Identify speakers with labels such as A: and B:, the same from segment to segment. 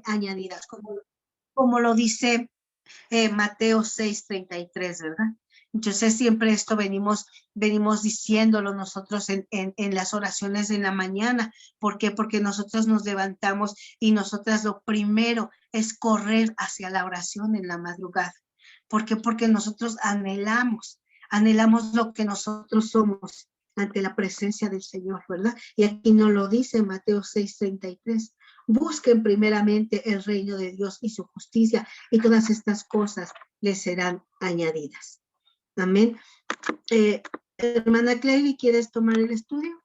A: añadidas, como lo dice Mateo 6:33, ¿verdad? Entonces siempre esto venimos diciéndolo nosotros en las oraciones de la mañana. ¿Por qué? Porque nosotros nos levantamos y nosotras lo primero es correr hacia la oración en la madrugada. ¿Por qué? Porque nosotros anhelamos lo que nosotros somos ante la presencia del Señor, ¿verdad? Y aquí nos lo dice Mateo 6:33. Busquen primeramente el reino de Dios y su justicia, y todas estas cosas les serán añadidas. Amén. Hermana Clary, ¿quieres tomar el estudio?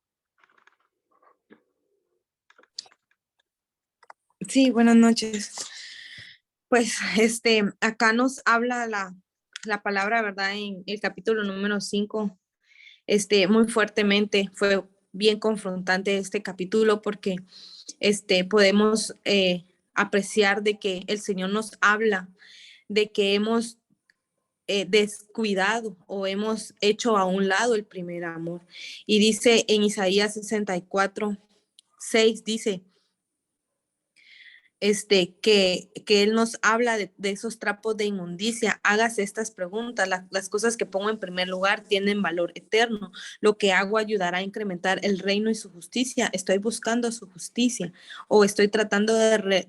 B: Sí, buenas noches. Pues acá nos habla la palabra, ¿verdad? En el capítulo número 5, muy fuertemente. Fue bien confrontante este capítulo porque podemos apreciar de que el Señor nos habla de que hemos descuidado o hemos hecho a un lado el primer amor. Y dice en Isaías 64:6, dice que Él nos habla de esos trapos de inmundicia. Hágase estas preguntas. Las cosas que pongo en primer lugar tienen valor eterno. Lo que hago ayudará a incrementar el reino y su justicia. Estoy buscando su justicia o estoy tratando de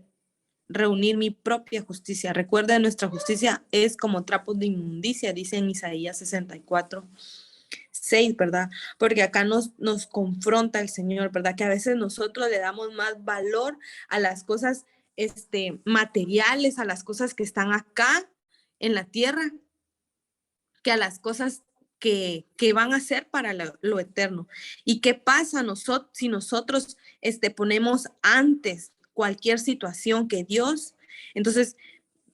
B: reunir mi propia justicia. Recuerda, nuestra justicia es como trapos de inmundicia, dice en Isaías 64:6, ¿verdad? Porque acá nos confronta el Señor, ¿verdad? Que a veces nosotros le damos más valor a las cosas materiales, a las cosas que están acá en la tierra, que a las cosas que van a ser para lo eterno. ¿Y qué pasa si nosotros ponemos antes cualquier situación que Dios? Entonces,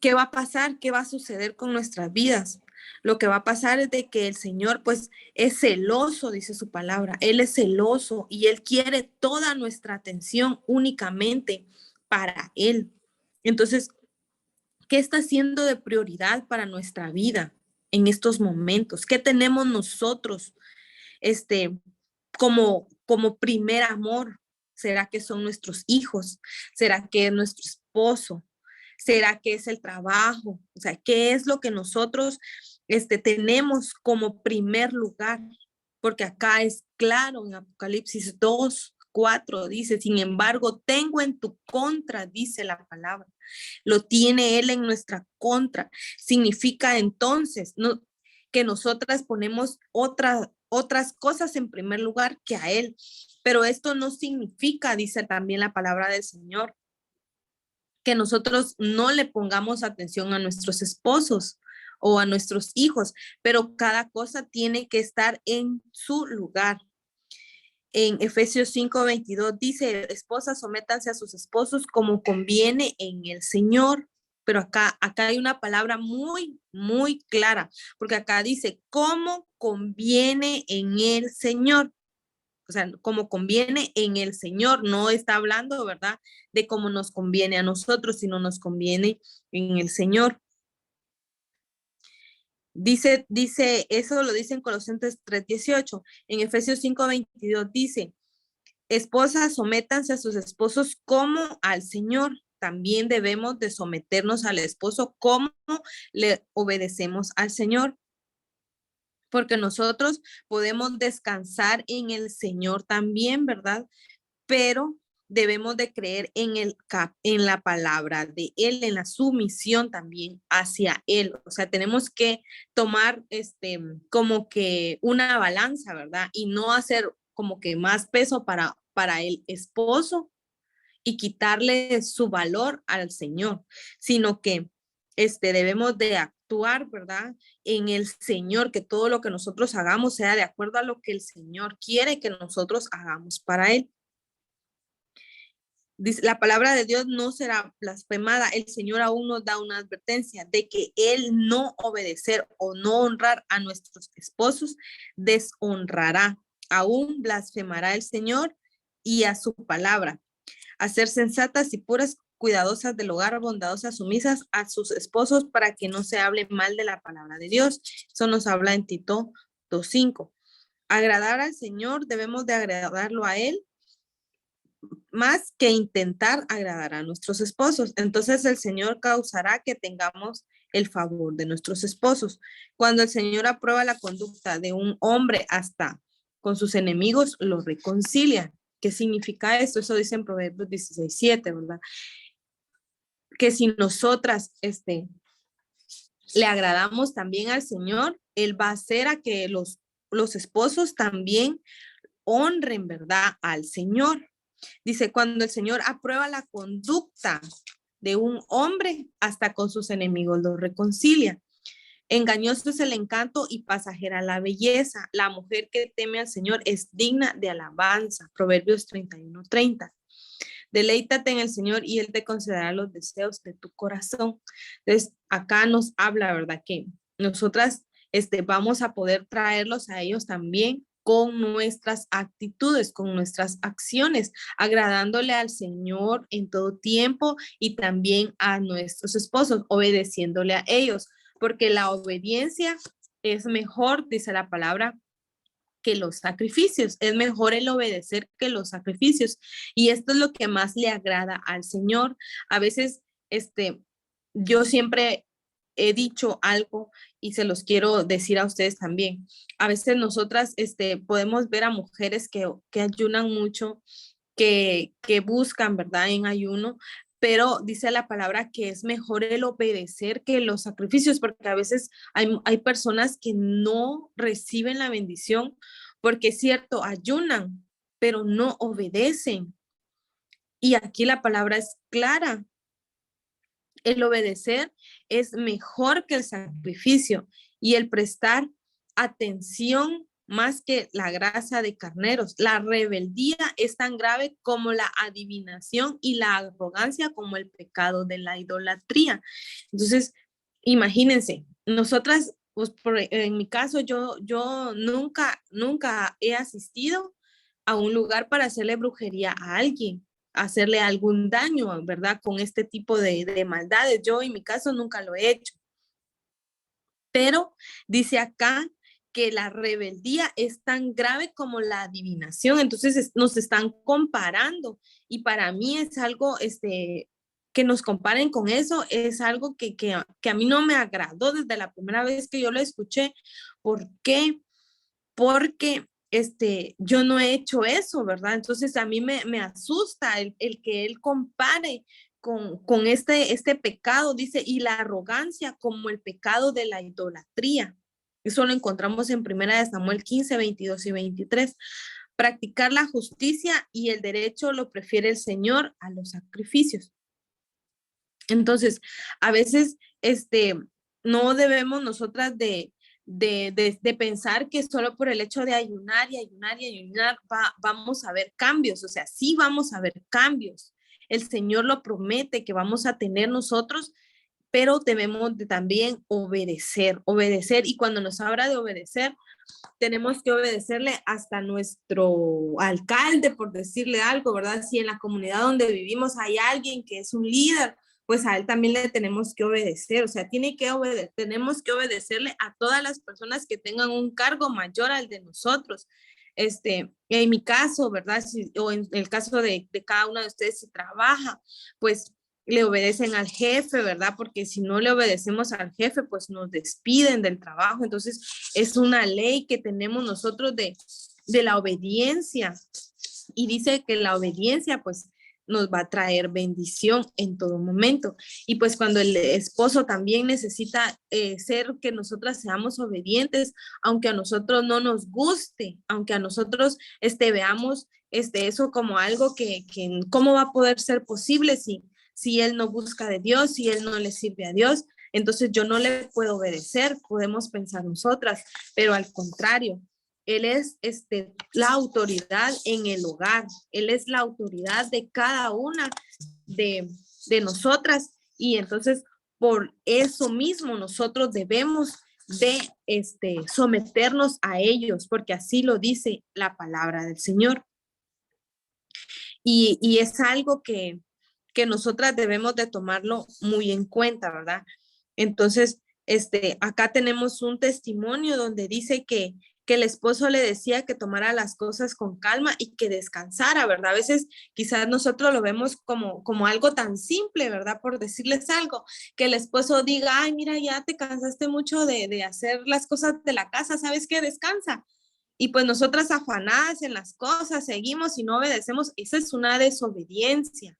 B: ¿qué va a pasar? ¿Qué va a suceder con nuestras vidas? Lo que va a pasar es de que el Señor pues es celoso, dice su palabra. Él es celoso y Él quiere toda nuestra atención únicamente para Él. Entonces, ¿qué está siendo de prioridad para nuestra vida en estos momentos? ¿Qué tenemos nosotros como primer amor? ¿Será que son nuestros hijos? ¿Será que es nuestro esposo? ¿Será que es el trabajo? O sea, ¿qué es lo que nosotros tenemos como primer lugar? Porque acá es claro en Apocalipsis 2:4 dice, sin embargo, tengo en tu contra, dice la palabra. Lo tiene Él en nuestra contra. Significa entonces que nosotras ponemos otras cosas en primer lugar que a Él. Pero esto no significa, dice también la palabra del Señor, que nosotros no le pongamos atención a nuestros esposos o a nuestros hijos, pero cada cosa tiene que estar en su lugar. En Efesios 5:22 dice, esposas, sométanse a sus esposos como conviene en el Señor. Pero acá hay una palabra muy, muy clara, porque acá dice, como conviene en el Señor. O sea, como conviene en el Señor, no está hablando, ¿verdad?, de cómo nos conviene a nosotros, sino nos conviene en el Señor. Dice, eso lo dice en Colosenses 3:18. En Efesios 5:22 dice, esposas, sométanse a sus esposos como al Señor. También debemos de someternos al esposo como le obedecemos al Señor. Porque nosotros podemos descansar en el Señor también, ¿verdad? Pero debemos de creer en la palabra de Él, en la sumisión también hacia Él. O sea, tenemos que tomar como que una balanza, ¿verdad? Y no hacer como que más peso para el esposo y quitarle su valor al Señor, sino que debemos de actuar, ¿verdad?, en el Señor, que todo lo que nosotros hagamos sea de acuerdo a lo que el Señor quiere que nosotros hagamos para Él. Dice, la palabra de Dios no será blasfemada. El Señor aún nos da una advertencia de que Él no obedecer o no honrar a nuestros esposos deshonrará. Aún blasfemará el Señor y a su palabra. A ser sensatas y puras, cuidadosas del hogar, bondadosas, sumisas a sus esposos para que no se hable mal de la palabra de Dios. Eso nos habla en Tito 2:5. Agradar al Señor, debemos de agradarlo a Él más que intentar agradar a nuestros esposos. Entonces el Señor causará que tengamos el favor de nuestros esposos. Cuando el Señor aprueba la conducta de un hombre hasta con sus enemigos, lo reconcilia. ¿Qué significa esto? Eso dice en Proverbios 16:7, ¿verdad? Que si nosotras le agradamos también al Señor, Él va a hacer a que los esposos también honren, ¿verdad?, al Señor. Dice, cuando el Señor aprueba la conducta de un hombre, hasta con sus enemigos lo reconcilia. Engañoso es el encanto y pasajera la belleza. La mujer que teme al Señor es digna de alabanza. Proverbios 31:30. Deleítate en el Señor y Él te concederá los deseos de tu corazón. Entonces, acá nos habla, ¿verdad? Que nosotras vamos a poder traerlos a ellos también con nuestras actitudes, con nuestras acciones, agradándole al Señor en todo tiempo y también a nuestros esposos, obedeciéndole a ellos, porque la obediencia es mejor, dice la palabra, que los sacrificios. Es mejor el obedecer que los sacrificios. Y esto es lo que más le agrada al Señor. A veces, yo siempre he dicho algo y se los quiero decir a ustedes también. A veces nosotras, podemos ver a mujeres que ayunan mucho, que buscan, ¿verdad?, en ayuno, pero dice la palabra que es mejor el obedecer que los sacrificios, porque a veces hay personas que no reciben la bendición, porque es cierto, ayunan, pero no obedecen. Y aquí la palabra es clara. El obedecer es mejor que el sacrificio y el prestar atención más que la grasa de carneros. La rebeldía es tan grave como la adivinación y la arrogancia como el pecado de la idolatría. Entonces, imagínense, nosotras, pues en mi caso, yo nunca he asistido a un lugar para hacerle brujería a alguien, hacerle algún daño, ¿verdad? Con este tipo de maldades. Yo en mi caso nunca lo he hecho. Pero dice acá que la rebeldía es tan grave como la adivinación. Entonces nos están comparando y para mí es algo, que nos comparen con eso es algo que a mí no me agradó desde la primera vez que yo lo escuché. ¿Por qué? Porque yo no he hecho eso, ¿verdad? Entonces a mí me asusta el que él compare con este pecado, dice, y la arrogancia como el pecado de la idolatría. Eso lo encontramos en 1 Samuel 15, 22 y 23. Practicar la justicia y el derecho lo prefiere el Señor a los sacrificios. Entonces, a veces, no debemos nosotras de pensar que solo por el hecho de ayunar y ayunar y ayunar vamos a ver cambios. O sea, sí vamos a ver cambios. El Señor lo promete que vamos a tener nosotros, pero debemos de también obedecer. Y cuando nos habla de obedecer, tenemos que obedecerle hasta nuestro alcalde, por decirle algo, ¿verdad? Si en la comunidad donde vivimos hay alguien que es un líder, pues a él también le tenemos que obedecer, o sea, tenemos que obedecerle a todas las personas que tengan un cargo mayor al de nosotros. En mi caso, ¿verdad? O en el caso de cada uno de ustedes, si trabaja, pues le obedecen al jefe, ¿verdad? Porque si no le obedecemos al jefe, pues nos despiden del trabajo. Entonces, es una ley que tenemos nosotros de la obediencia. Y dice que la obediencia, pues, nos va a traer bendición en todo momento. Y pues cuando el esposo también necesita ser que nosotras seamos obedientes, aunque a nosotros no nos guste, aunque a nosotros veamos eso como algo que cómo va a poder ser posible si él no busca de Dios, si él no le sirve a Dios, entonces yo no le puedo obedecer, podemos pensar nosotras, pero al contrario, él es la autoridad en el hogar, él es la autoridad de cada una de nosotras y entonces por eso mismo nosotros debemos de someternos a ellos, porque así lo dice la palabra del Señor. Y es algo que nosotras debemos de tomarlo muy en cuenta, ¿verdad? Entonces, acá tenemos un testimonio donde dice que que el esposo le decía que tomara las cosas con calma y que descansara, ¿verdad? A veces quizás nosotros lo vemos como algo tan simple, ¿verdad? Por decirles algo, que el esposo diga, ay, mira, ya te cansaste mucho de hacer las cosas de la casa, ¿sabes qué? Descansa. Y pues nosotras afanadas en las cosas, seguimos y no obedecemos. Esa es una desobediencia,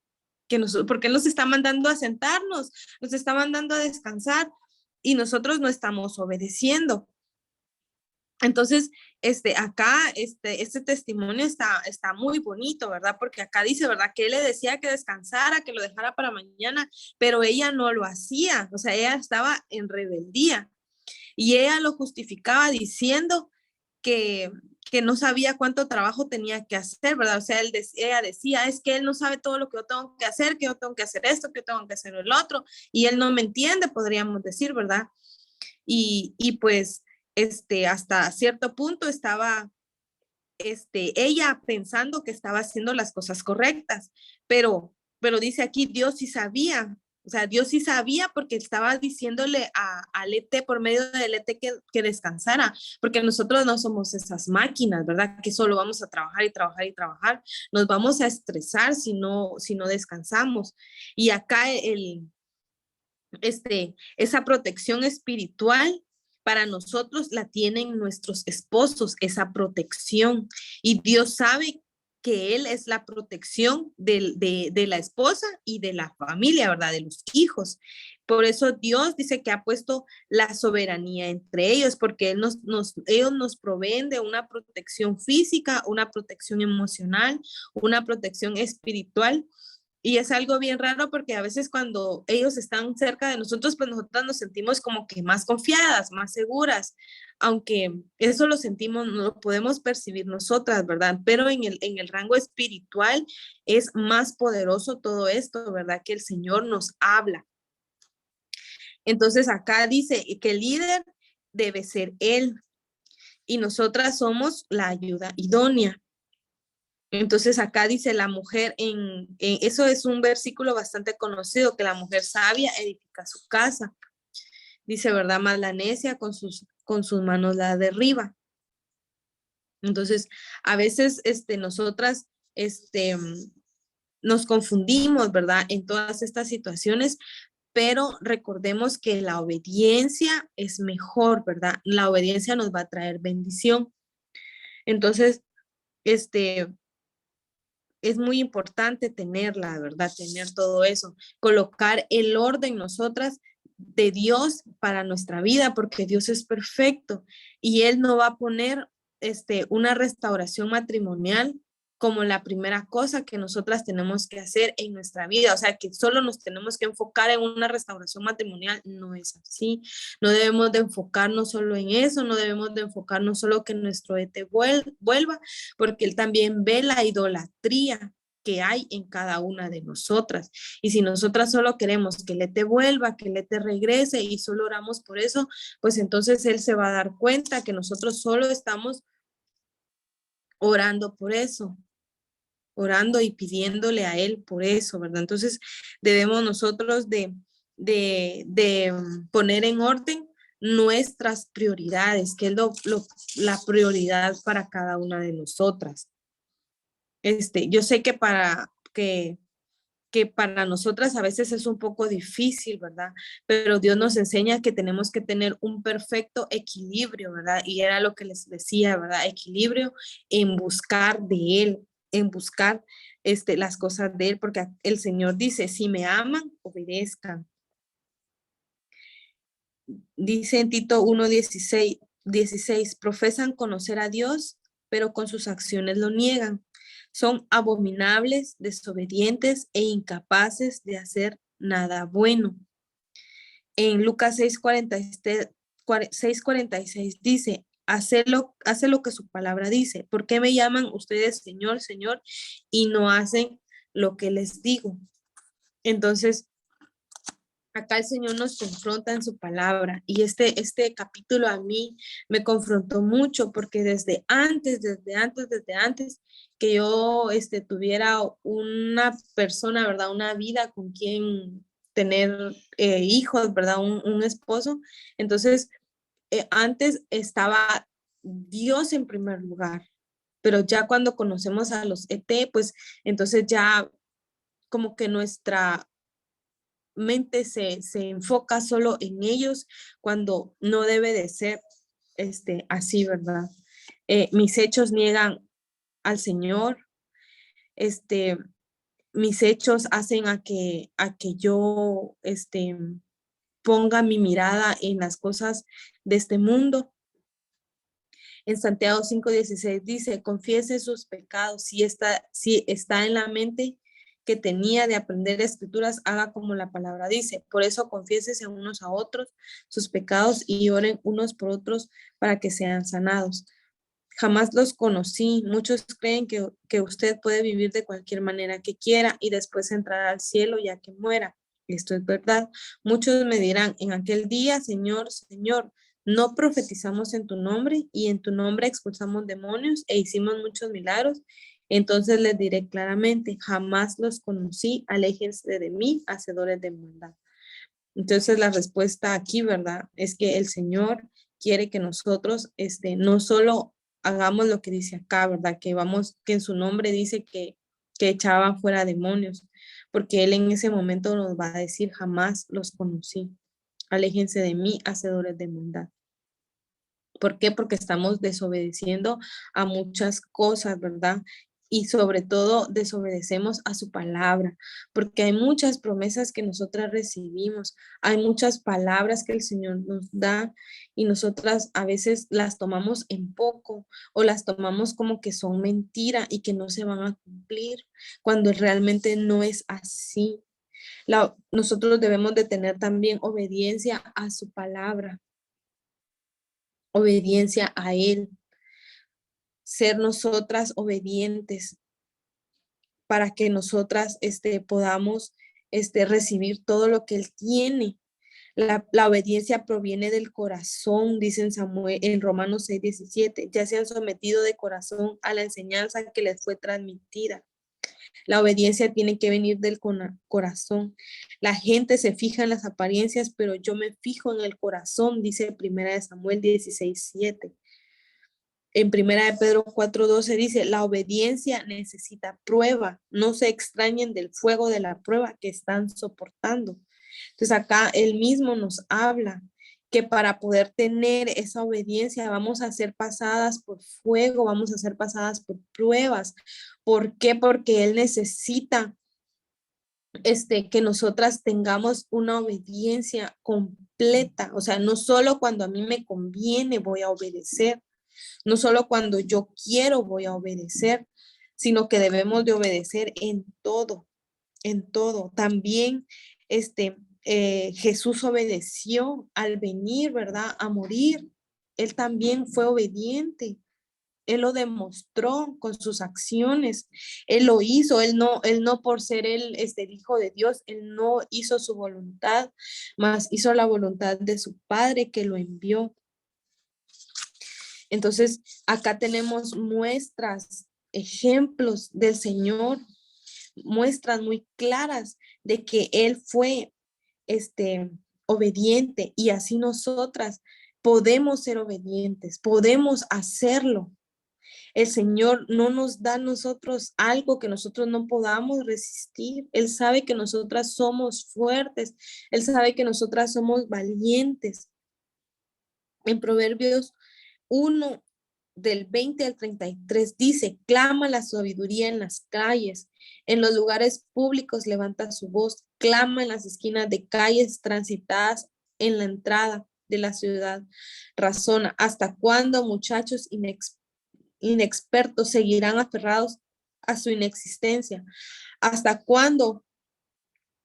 B: porque Él nos está mandando a sentarnos, nos está mandando a descansar y nosotros no estamos obedeciendo. Entonces, acá, este testimonio está muy bonito, ¿verdad? Porque acá dice, ¿verdad? Que él le decía que descansara, que lo dejara para mañana, pero ella no lo hacía, o sea, ella estaba en rebeldía y ella lo justificaba diciendo que, que no sabía cuánto trabajo tenía que hacer, ¿verdad? O sea, ella decía, es que él no sabe todo lo que yo tengo que hacer, que yo tengo que hacer esto, que yo tengo que hacer el otro, y él no me entiende, podríamos decir, ¿verdad? Y pues, hasta cierto punto estaba, ella pensando que estaba haciendo las cosas correctas, pero dice aquí, Dios sí sabía, o sea, Dios sí sabía porque estaba diciéndole al ET por medio del ET que descansara, porque nosotros no somos esas máquinas, ¿verdad? Que solo vamos a trabajar y trabajar y trabajar. Nos vamos a estresar si no descansamos. Y acá esa protección espiritual para nosotros la tienen nuestros esposos, esa protección. Y Dios sabe que Él es la protección de la esposa y de la familia, ¿verdad? De los hijos. Por eso Dios dice que ha puesto la soberanía entre ellos, porque ellos nos proveen de una protección física, una protección emocional, una protección espiritual. Y es algo bien raro porque a veces cuando ellos están cerca de nosotros, pues nosotros nos sentimos como que más confiadas, más seguras, aunque eso lo sentimos, no lo podemos percibir nosotras, ¿verdad? Pero en el rango espiritual es más poderoso todo esto, ¿verdad? Que el Señor nos habla. Entonces acá dice que el líder debe ser Él y nosotras somos la ayuda idónea. Entonces acá dice la mujer, eso es un versículo bastante conocido, que la mujer sabia edifica su casa. Dice, ¿verdad? Más la necia con sus manos la derriba. Entonces, a veces nosotras nos confundimos, ¿verdad? En todas estas situaciones, pero recordemos que la obediencia es mejor, ¿verdad? La obediencia nos va a traer bendición. Entonces, es muy importante tenerla, ¿verdad? Tener todo eso, colocar el orden nosotras de Dios para nuestra vida, porque Dios es perfecto y Él no va a poner una restauración matrimonial como la primera cosa que nosotras tenemos que hacer en nuestra vida. O sea, que solo nos tenemos que enfocar en una restauración matrimonial. No es así. No debemos de enfocarnos solo en eso, no debemos de enfocarnos solo que nuestro ET vuelva, porque Él también ve la idolatría que hay en cada una de nosotras. Y si nosotras solo queremos que el ET vuelva, que el ET regrese y solo oramos por eso, pues entonces Él se va a dar cuenta que nosotros solo estamos orando por eso, orando y pidiéndole a Él por eso, ¿verdad? Entonces debemos nosotros de poner en orden nuestras prioridades, que es la prioridad para cada una de nosotras. Yo sé que para nosotras a veces es un poco difícil, ¿verdad? Pero Dios nos enseña que tenemos que tener un perfecto equilibrio, ¿verdad? Y era lo que les decía, ¿verdad? Equilibrio en buscar de Él, en buscar las cosas de Él, porque el Señor dice, si me aman, obedezcan. Dice en Tito 1:16, profesan conocer a Dios, pero con sus acciones lo niegan. Son abominables, desobedientes e incapaces de hacer nada bueno. En Lucas 6:46 dice, hace lo que su palabra dice. ¿Por qué me llaman ustedes Señor, Señor, y no hacen lo que les digo? Entonces, acá el Señor nos confronta en su palabra y este capítulo a mí me confrontó mucho porque desde antes que yo tuviera una persona, ¿verdad? Una vida con quien tener hijos, ¿verdad? Un esposo. Entonces, antes estaba Dios en primer lugar. Pero ya cuando conocemos a los ET, pues entonces ya como que nuestra mente se enfoca solo en ellos cuando no debe de ser así, ¿verdad? Mis hechos niegan al Señor, este, mis hechos hacen a que yo ponga mi mirada en las cosas de este mundo. En Santiago 5:16 dice, confiese sus pecados, si está en la mente que tenía de aprender escrituras, haga como la palabra dice. Por eso confiésese unos a otros sus pecados y oren unos por otros para que sean sanados. Jamás los conocí. Muchos creen que usted puede vivir de cualquier manera que quiera y después entrar al cielo ya que muera. Esto es verdad. Muchos me dirán, en aquel día, Señor, Señor, no profetizamos en tu nombre y en tu nombre expulsamos demonios e hicimos muchos milagros. Entonces les diré claramente, jamás los conocí, aléjense de mí, hacedores de maldad. Entonces la respuesta aquí, ¿verdad? Es que el Señor quiere que nosotros, no solo hagamos lo que dice acá, ¿verdad? Que en su nombre dice que echaban fuera demonios, porque Él en ese momento nos va a decir, jamás los conocí. Aléjense de mí, hacedores de maldad. ¿Por qué? Porque estamos desobedeciendo a muchas cosas, ¿verdad? Y sobre todo desobedecemos a su palabra, porque hay muchas promesas que nosotras recibimos, hay muchas palabras que el Señor nos da y nosotras a veces las tomamos en poco o las tomamos como que son mentira y que no se van a cumplir, cuando realmente no es así. Nosotros debemos de tener también obediencia a su palabra, obediencia a Él, ser nosotras obedientes para que nosotras podamos recibir todo lo que Él tiene. La obediencia proviene del corazón, dice en Samuel, en Romanos 6:17, ya se han sometido de corazón a la enseñanza que les fue transmitida. La obediencia tiene que venir del corazón. La gente se fija en las apariencias, pero yo me fijo en el corazón, dice Primera de Samuel 16:7. En Primera de Pedro 4:12 dice, la obediencia necesita prueba, no se extrañen del fuego de la prueba que están soportando. Entonces acá él mismo nos habla que para poder tener esa obediencia vamos a ser pasadas por fuego, vamos a ser pasadas por pruebas. ¿Por qué? Porque él necesita que nosotras tengamos una obediencia completa, o sea, no solo cuando a mí me conviene voy a obedecer, no solo cuando yo quiero voy a obedecer, sino que debemos de obedecer en todo, en todo. También Jesús obedeció al venir, ¿verdad? A morir. Él también fue obediente. Él lo demostró con sus acciones. Él lo hizo. Él no por ser el hijo de Dios, él no hizo su voluntad, mas hizo la voluntad de su Padre que lo envió. Entonces, acá tenemos muestras, ejemplos del Señor, muestras muy claras de que Él fue obediente y así nosotras podemos ser obedientes, podemos hacerlo. El Señor no nos da a nosotros algo que nosotros no podamos resistir. Él sabe que nosotras somos fuertes. Él sabe que nosotras somos valientes. En Proverbios 1 del 20 al 33 dice, clama la sabiduría en las calles, en los lugares públicos levanta su voz, clama en las esquinas de calles transitadas en la entrada de la ciudad, razona, ¿hasta cuándo muchachos inexpertos seguirán aferrados a su inexistencia? ¿Hasta cuándo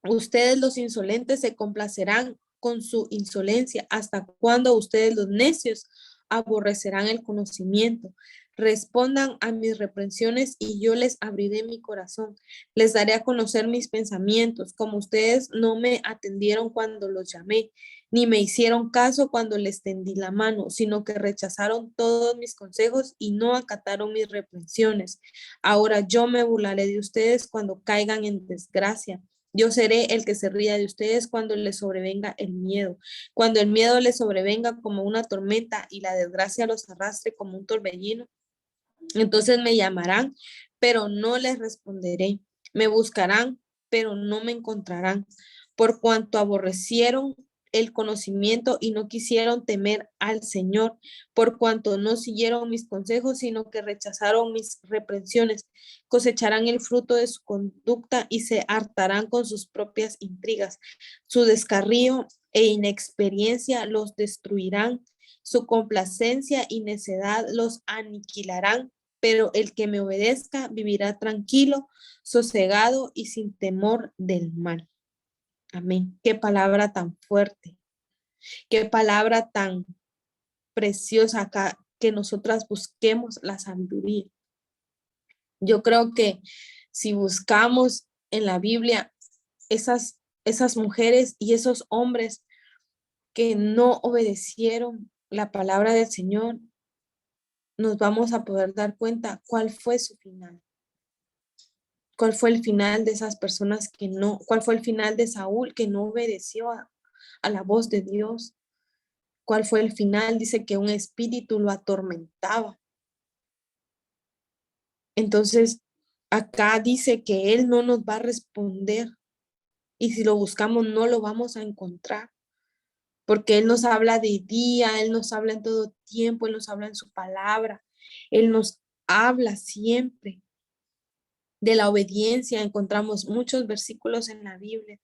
B: ustedes los insolentes se complacerán con su insolencia? ¿Hasta cuándo ustedes los necios aborrecerán el conocimiento? Respondan a mis reprensiones y yo les abriré mi corazón. Les daré a conocer mis pensamientos, como ustedes no me atendieron cuando los llamé, ni me hicieron caso cuando les tendí la mano, sino que rechazaron todos mis consejos y no acataron mis reprensiones. Ahora yo me burlaré de ustedes cuando caigan en desgracia. Yo seré el que se ría de ustedes cuando les sobrevenga el miedo, cuando el miedo les sobrevenga como una tormenta y la desgracia los arrastre como un torbellino. Entonces me llamarán, pero no les responderé. Me buscarán, pero no me encontrarán, por cuanto aborrecieron el conocimiento y no quisieron temer al Señor, por cuanto no siguieron mis consejos, sino que rechazaron mis reprensiones. Cosecharán el fruto de su conducta y se hartarán con sus propias intrigas. Su descarrío e inexperiencia los destruirán. Su complacencia y necedad los aniquilarán, pero el que me obedezca vivirá tranquilo, sosegado y sin temor del mal. Amén. Qué palabra tan fuerte, qué palabra tan preciosa acá, que nosotras busquemos la sabiduría. Yo creo que si buscamos en la Biblia esas mujeres y esos hombres que no obedecieron la palabra del Señor, nos vamos a poder dar cuenta cuál fue su final. ¿Cuál fue el final de esas personas que no? ¿Cuál fue el final de Saúl que no obedeció a la voz de Dios? ¿Cuál fue el final? Dice que un espíritu lo atormentaba. Entonces, acá dice que Él no nos va a responder y si lo buscamos no lo vamos a encontrar, porque Él nos habla de día, Él nos habla en todo tiempo, Él nos habla en su palabra, Él nos habla siempre. De la obediencia encontramos muchos versículos en la Biblia.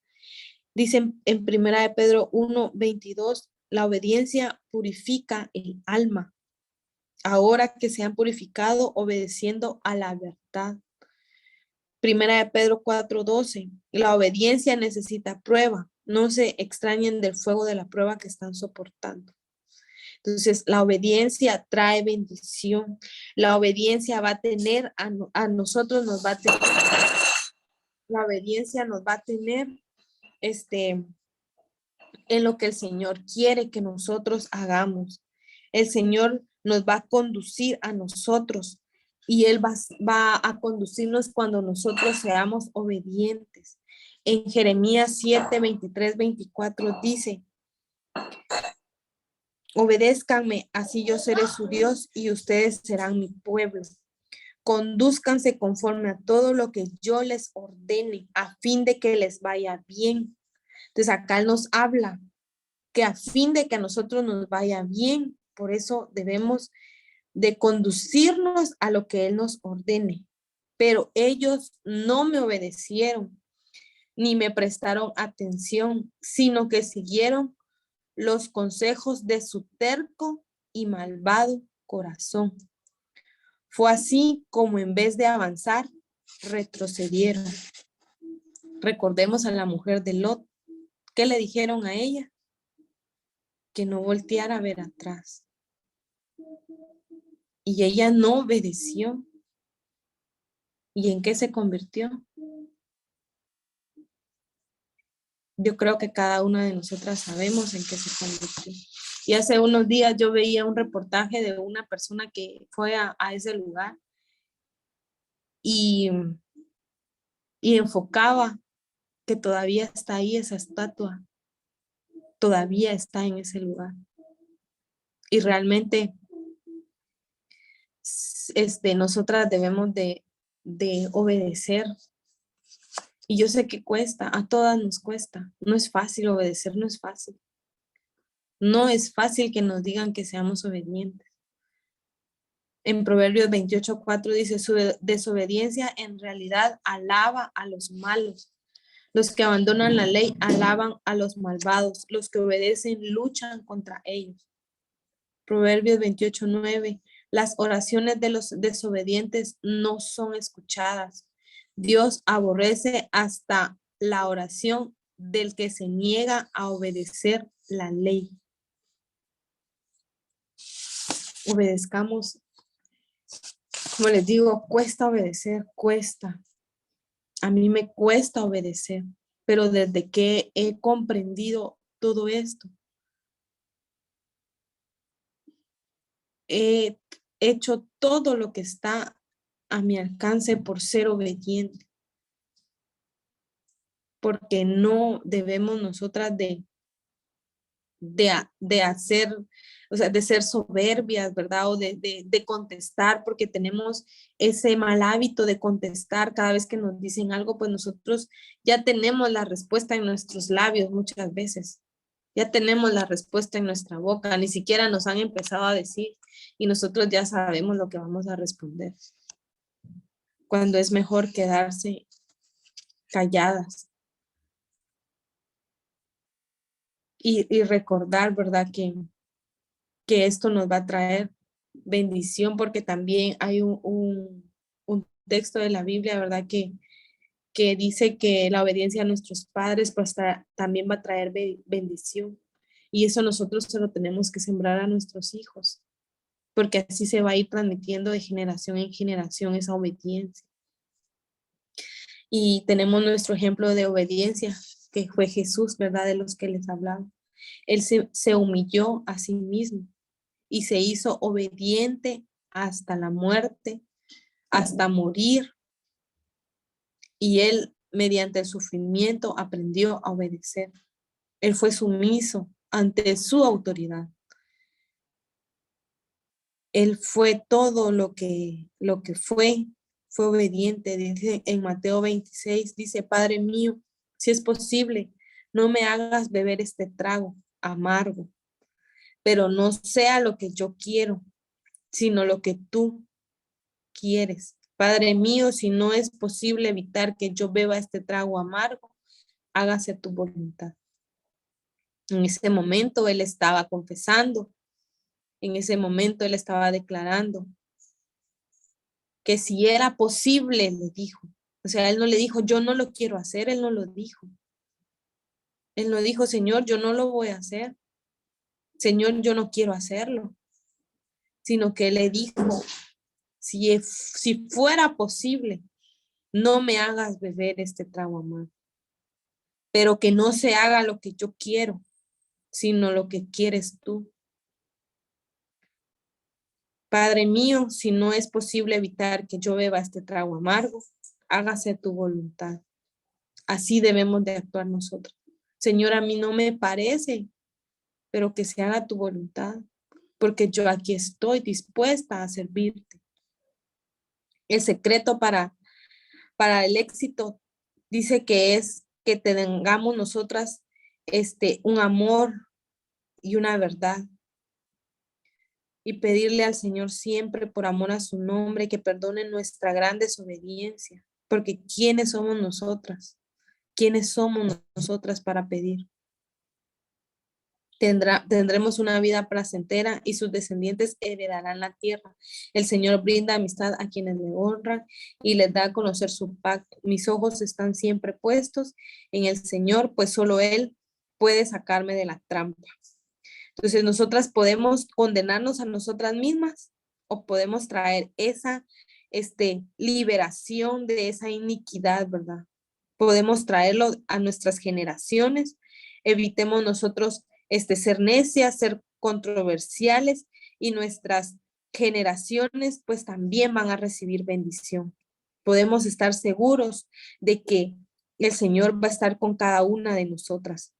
B: Dice en Primera de Pedro 1:22, la obediencia purifica el alma. Ahora que se han purificado obedeciendo a la verdad. Primera de Pedro 4:12, la obediencia necesita prueba. No se extrañen del fuego de la prueba que están soportando. Entonces, la obediencia trae bendición. La obediencia va a tener a nosotros, nos va a tener, la obediencia nos va a tener en lo que el Señor quiere que nosotros hagamos. El Señor nos va a conducir a nosotros y Él va a conducirnos cuando nosotros seamos obedientes. En Jeremías 7:23-24 dice, obedézcanme, así yo seré su Dios y ustedes serán mi pueblo. Condúzcanse conforme a todo lo que yo les ordene, a fin de que les vaya bien. Entonces acá Él nos habla que a fin de que a nosotros nos vaya bien, por eso debemos de conducirnos a lo que Él nos ordene. Pero ellos no me obedecieron, ni me prestaron atención, sino que siguieron los consejos de su terco y malvado corazón. Fue así como en vez de avanzar, retrocedieron. Recordemos a la mujer de Lot. ¿Qué le dijeron a ella? Que no volteara a ver atrás. Y ella no obedeció. ¿Y en qué se convirtió? Yo creo que cada una de nosotras sabemos en qué se convirtió. Y hace unos días yo veía un reportaje de una persona que fue a ese lugar y enfocaba que todavía está ahí esa estatua, todavía está en ese lugar. Y realmente nosotras debemos de obedecer. Y yo sé que cuesta, a todas nos cuesta. No es fácil obedecer, no es fácil. No es fácil que nos digan que seamos obedientes. En Proverbios 28:4 dice, su desobediencia en realidad alaba a los malos. Los que abandonan la ley alaban a los malvados. Los que obedecen luchan contra ellos. Proverbios 28:9. Las oraciones de los desobedientes no son escuchadas. Dios aborrece hasta la oración del que se niega a obedecer la ley. Obedezcamos. Como les digo, cuesta obedecer, cuesta. A mí me cuesta obedecer, pero desde que he comprendido todo esto, he hecho todo lo que está a mi alcance por ser obediente. porque no debemos nosotras de hacer, o sea, de ser soberbias, ¿verdad? O de contestar, porque tenemos ese mal hábito de contestar cada vez que nos dicen algo, pues nosotros ya tenemos la respuesta en nuestros labios muchas veces. Ya tenemos la respuesta en nuestra boca, ni siquiera nos han empezado a decir y nosotros ya sabemos lo que vamos a responder. Cuando es mejor quedarse calladas y recordar, ¿verdad? Que esto nos va a traer bendición, porque también hay un texto de la Biblia, ¿verdad? Que dice que la obediencia a nuestros padres pues también va a traer bendición. Y eso nosotros se lo tenemos que sembrar a nuestros hijos, porque así se va a ir transmitiendo de generación en generación esa obediencia. Y tenemos nuestro ejemplo de obediencia, que fue Jesús, ¿verdad? De los que les hablaba. Él se humilló a sí mismo y se hizo obediente hasta la muerte, hasta morir. Y él, mediante el sufrimiento, aprendió a obedecer. Él fue sumiso ante su autoridad. Él fue todo lo que fue obediente. Dice en Mateo 26, dice, Padre mío, si es posible, no me hagas beber este trago amargo, pero no sea lo que yo quiero, sino lo que tú quieres. Padre mío, si no es posible evitar que yo beba este trago amargo, hágase tu voluntad. En ese momento él estaba confesando, en ese momento él estaba declarando que si era posible, le dijo. O sea, él no le dijo, yo no lo quiero hacer, él no lo dijo. Él no dijo, Señor, yo no lo voy a hacer. Señor, yo no quiero hacerlo. Sino que él le dijo, si fuera posible, no me hagas beber este trago amargo, pero que no se haga lo que yo quiero, sino lo que quieres tú. Padre mío, si no es posible evitar que yo beba este trago amargo, hágase tu voluntad. Así debemos de actuar nosotros. Señor, a mí no me parece, pero que se haga tu voluntad, porque yo aquí estoy dispuesta a servirte. El secreto para el éxito dice que es que tengamos nosotras un amor y una verdad, y pedirle al Señor siempre por amor a su nombre que perdone nuestra gran desobediencia, porque ¿quiénes somos nosotras? ¿Quiénes somos nosotras para pedir? Tendremos una vida placentera y sus descendientes heredarán la tierra. El Señor brinda amistad a quienes le honran y les da a conocer su pacto. Mis ojos están siempre puestos en el Señor, pues solo Él puede sacarme de la trampa. Entonces, nosotras podemos condenarnos a nosotras mismas o podemos traer esa liberación de esa iniquidad, ¿verdad? Podemos traerlo a nuestras generaciones. Evitemos nosotros ser necias, ser controversiales, y nuestras generaciones pues también van a recibir bendición. Podemos estar seguros de que el Señor va a estar con cada una de nosotras.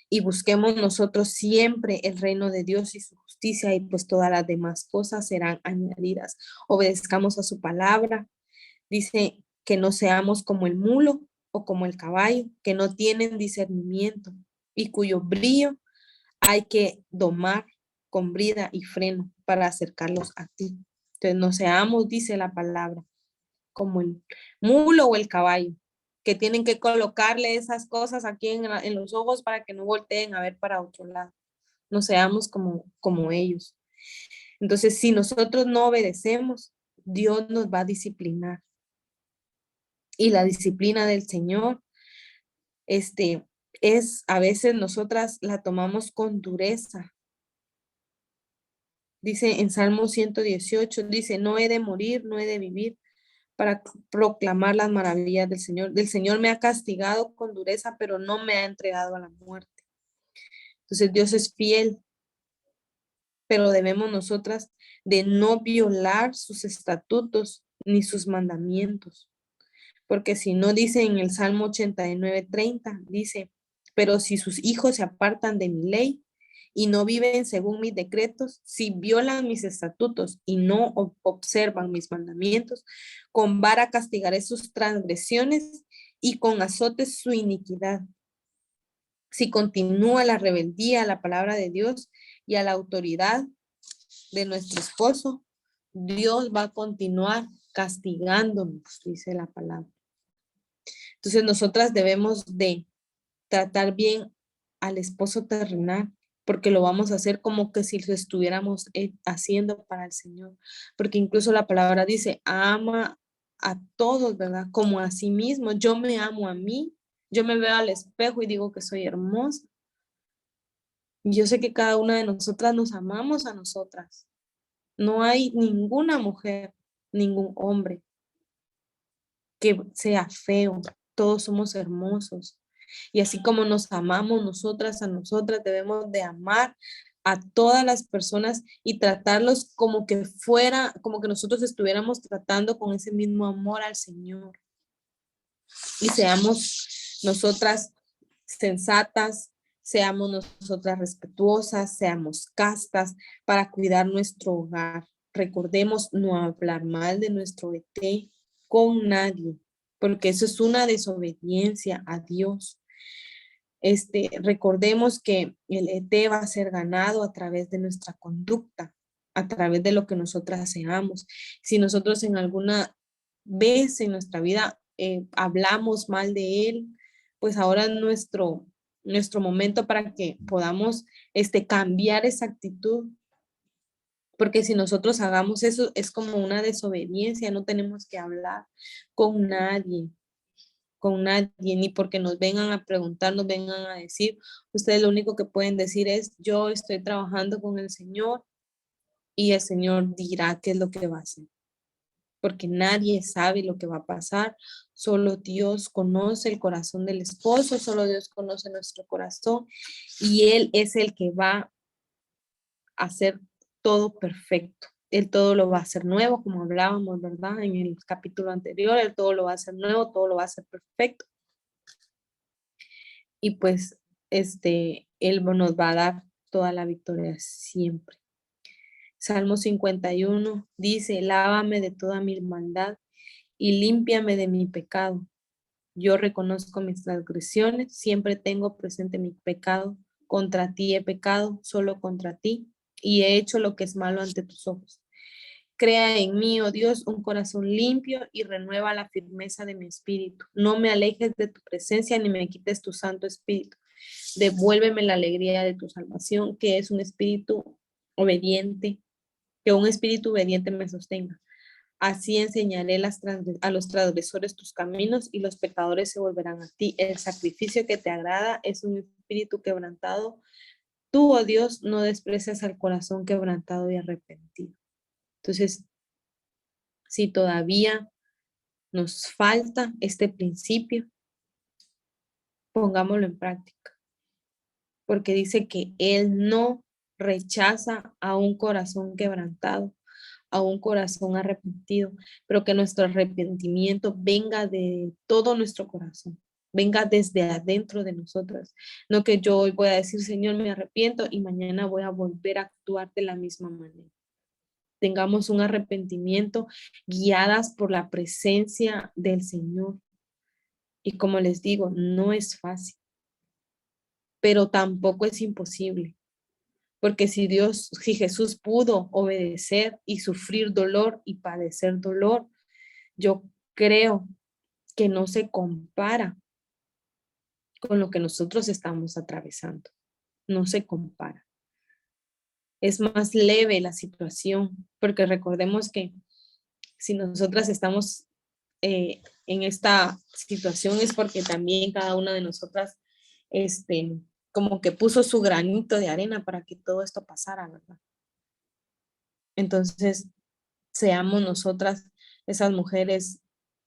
B: Y busquemos nosotros siempre el reino de Dios y su justicia, y pues todas las demás cosas serán añadidas. Obedezcamos a su palabra. Dice que no seamos como el mulo o como el caballo, que no tienen discernimiento y cuyo brillo hay que domar con brida y freno para acercarlos a ti. Entonces no seamos, dice la palabra, como el mulo o el caballo, que tienen que colocarle esas cosas aquí en los ojos para que no volteen a ver para otro lado. No seamos como ellos. Entonces, si nosotros no obedecemos, Dios nos va a disciplinar. Y la disciplina del Señor, es a veces nosotras la tomamos con dureza. Dice en Salmo 118, dice, no he de morir, no he de vivir para proclamar las maravillas del Señor. Del Señor me ha castigado con dureza, pero no me ha entregado a la muerte. Entonces Dios es fiel, pero debemos nosotras de no violar sus estatutos ni sus mandamientos, porque si no dice en el Salmo 89:30, dice, pero si sus hijos se apartan de mi ley y no viven según mis decretos, si violan mis estatutos y no observan mis mandamientos, con vara castigaré sus transgresiones y con azotes su iniquidad. Si continúa la rebeldía a la palabra de Dios y a la autoridad de nuestro esposo, Dios va a continuar castigándonos, dice la palabra. Entonces nosotras debemos de tratar bien al esposo terrenal, porque lo vamos a hacer como que si lo estuviéramos haciendo para el Señor, porque incluso la palabra dice, ama a todos, ¿verdad? Como a sí mismo. Yo me amo a mí, yo me veo al espejo y digo que soy hermosa. Y yo sé que cada una de nosotras nos amamos a nosotras. No hay ninguna mujer, ningún hombre que sea feo. Todos somos hermosos. Y así como nos amamos nosotras a nosotras, debemos de amar a todas las personas y tratarlos como que fuera, como que nosotros estuviéramos tratando con ese mismo amor al Señor. Y seamos nosotras sensatas, seamos nosotras respetuosas, seamos castas para cuidar nuestro hogar. Recordemos no hablar mal de nuestro ET con nadie, porque eso es una desobediencia a Dios. Recordemos que el ET va a ser ganado a través de nuestra conducta, a través de lo que nosotras seamos. Si nosotros en alguna vez en nuestra vida hablamos mal de él, pues ahora es nuestro momento para que podamos cambiar esa actitud. Porque si nosotros hagamos eso, es como una desobediencia, no tenemos que hablar con nadie, ni porque nos vengan a preguntar, nos vengan a decir. Ustedes lo único que pueden decir es, yo estoy trabajando con el Señor y el Señor dirá qué es lo que va a hacer. Porque nadie sabe lo que va a pasar, solo Dios conoce el corazón del esposo, solo Dios conoce nuestro corazón y Él es el que va a hacer todo perfecto. Él todo lo va a hacer nuevo, como hablábamos, ¿verdad? En el capítulo anterior, Él todo lo va a hacer nuevo, todo lo va a hacer perfecto. Y pues, Él nos va a dar toda la victoria siempre. Salmo 51 dice, lávame de toda mi maldad y límpiame de mi pecado. Yo reconozco mis transgresiones, siempre tengo presente mi pecado. Contra ti he pecado, solo contra ti, y he hecho lo que es malo ante tus ojos. Crea en mí, oh Dios, un corazón limpio y renueva la firmeza de mi espíritu. No me alejes de tu presencia ni me quites tu Santo Espíritu. Devuélveme la alegría de tu salvación, que es un espíritu obediente, que un espíritu obediente me sostenga. Así enseñaré a los transgresores tus caminos y los pecadores se volverán a ti. El sacrificio que te agrada es un espíritu quebrantado. Tú, oh Dios, no desprecias al corazón quebrantado y arrepentido. Entonces, si todavía nos falta este principio, pongámoslo en práctica, porque dice que Él no rechaza a un corazón quebrantado, a un corazón arrepentido, pero que nuestro arrepentimiento venga de todo nuestro corazón, venga desde adentro de nosotras. No que yo hoy voy a decir, Señor, me arrepiento y mañana voy a volver a actuar de la misma manera. Tengamos un arrepentimiento guiadas por la presencia del Señor. Y como les digo, no es fácil, pero tampoco es imposible. Porque si Jesús pudo obedecer y sufrir dolor y padecer dolor, yo creo que no se compara con lo que nosotros estamos atravesando. No se compara. Es más leve la situación, porque recordemos que si nosotras estamos en esta situación es porque también cada una de nosotras, como que puso su granito de arena para que todo esto pasara, ¿verdad? Entonces, seamos nosotras esas mujeres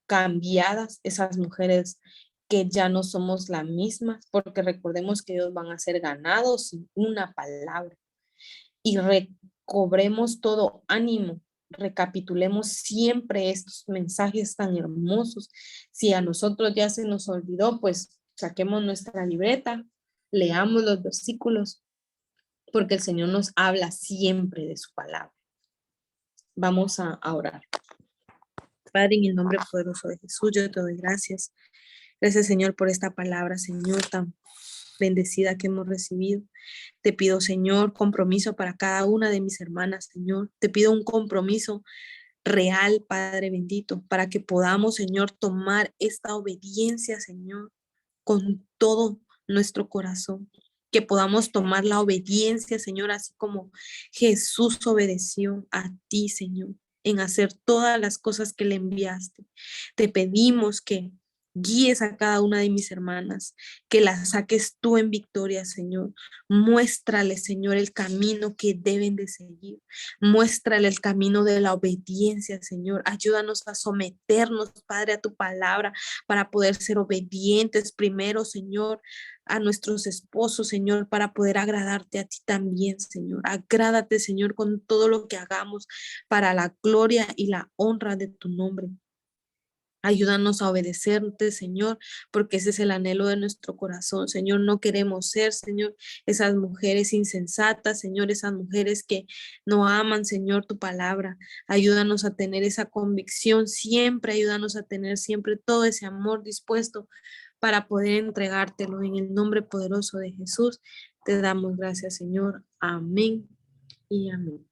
B: cambiadas, esas mujeres que ya no somos las mismas, porque recordemos que ellos van a ser ganados sin una palabra y recobremos todo ánimo, recapitulemos siempre estos mensajes tan hermosos. Si a nosotros ya se nos olvidó, pues saquemos nuestra libreta, leamos los versículos, porque el Señor nos habla siempre de su palabra. Vamos a orar. Padre, en el nombre poderoso de Jesús, yo te doy gracias. Gracias, Señor, por esta palabra, Señor, tan bendecida que hemos recibido. Te pido, Señor, compromiso para cada una de mis hermanas, Señor. Te pido un compromiso real, Padre bendito, para que podamos, Señor, tomar esta obediencia, Señor, con todo nuestro corazón. Que podamos tomar la obediencia, Señor, así como Jesús obedeció a ti, Señor, en hacer todas las cosas que le enviaste. Te pedimos que guíes a cada una de mis hermanas, que las saques tú en victoria, Señor. Muéstrale, Señor, el camino que deben de seguir. Muéstrale el camino de la obediencia, Señor. Ayúdanos a someternos, Padre, a tu palabra para poder ser obedientes primero, Señor, a nuestros esposos, Señor, para poder agradarte a ti también, Señor. Agrádate, Señor, con todo lo que hagamos para la gloria y la honra de tu nombre. Ayúdanos a obedecerte, Señor, porque ese es el anhelo de nuestro corazón. Señor, no queremos ser, Señor, esas mujeres insensatas, Señor, esas mujeres que no aman, Señor, tu palabra. Ayúdanos a tener esa convicción siempre, ayúdanos a tener siempre todo ese amor dispuesto para poder entregártelo. En el nombre poderoso de Jesús, te damos gracias, Señor. Amén y amén.